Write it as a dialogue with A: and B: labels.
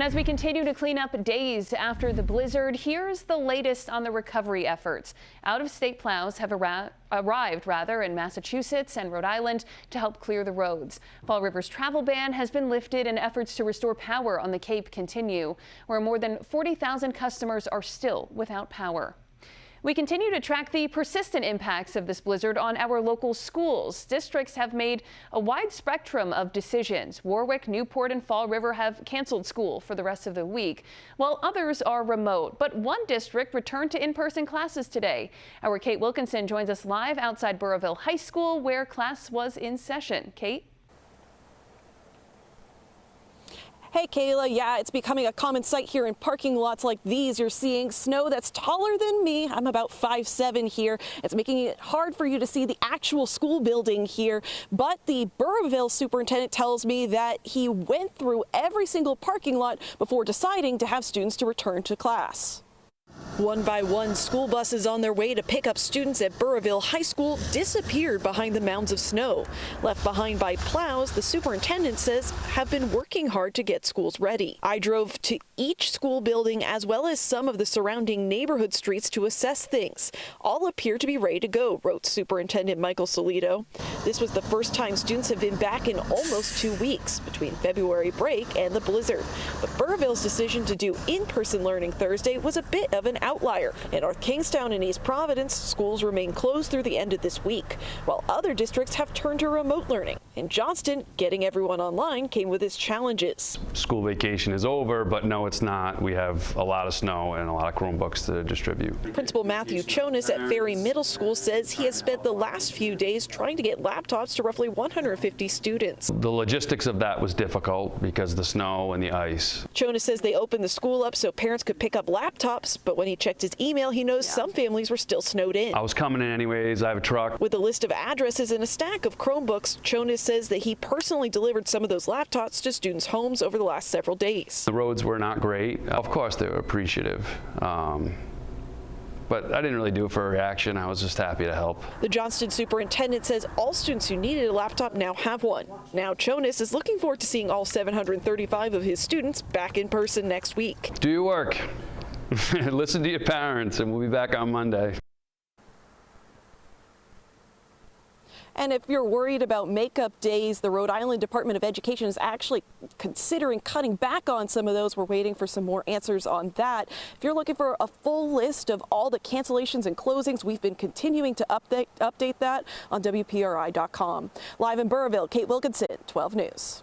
A: And as we continue to clean up days after the blizzard, here's the latest on the recovery efforts. Out-of-state plows have arrived in Massachusetts and Rhode Island to help clear the roads. Fall River's travel ban has been lifted and efforts to restore power on the Cape continue, where more than 40,000 customers are still without power. We continue to track the persistent impacts of this blizzard on our local schools. Districts have made a wide spectrum of decisions. Warwick, Newport, and Fall River have canceled school for the rest of the week, while others are remote. But one district returned to in-person classes today. Our Kate Wilkinson joins us live outside Burrillville High School, where class was in session. Kate?
B: Hey, Kayla. Yeah, it's becoming a common sight here in parking lots like these. You're seeing snow that's taller than me. I'm about 5'7" here. It's making it hard for you to see the actual school building here. But the Burrillville superintendent tells me that he went through every single parking lot before deciding to have students to return to class. One by one, school buses on their way to pick up students at Burrillville High School disappeared behind the mounds of snow. Left behind by plows, the superintendent says have been working hard to get schools ready. I drove to each school building as well as some of the surrounding neighborhood streets to assess things. All appear to be ready to go, wrote Superintendent Michael Solito. This was the first time students have been back in almost 2 weeks between February break and the blizzard. But Burrillville's decision to do in-person learning Thursday was a bit of an outlier. In North Kingstown and East Providence, schools remain closed through the end of this week, while other districts have turned to remote learning. In Johnston, getting everyone online came with its challenges.
C: School vacation is over, but no, it's not. We have a lot of snow and a lot of Chromebooks to distribute.
B: Principal Matthew Chonis at Ferry Middle School says he has spent the last few days trying to get laptops to roughly 150 students.
C: The logistics of that was difficult because of the snow and the ice.
B: Chonis says they opened the school up so parents could pick up laptops, but when he checked his email, he knows some families were still snowed in.
C: I was coming in anyways. I have a truck.
B: With a list of addresses and a stack of Chromebooks, Chonis says that he personally delivered some of those laptops to students' homes over the last several days.
C: The roads were not great. Of course, they were appreciative. But I didn't really do it for a reaction. I was just happy to help.
B: The Johnston superintendent says all students who needed a laptop now have one. Now Chonis is looking forward to seeing all 735 of his students back in person next week.
C: Do your work. Listen to your parents, and we'll be back on Monday.
B: And if you're worried about makeup days, the Rhode Island Department of Education is actually considering cutting back on some of those. We're waiting for some more answers on that. If you're looking for a full list of all the cancellations and closings, we've been continuing to update that on WPRI.com. Live in Burrillville, Kate Wilkinson, 12 News.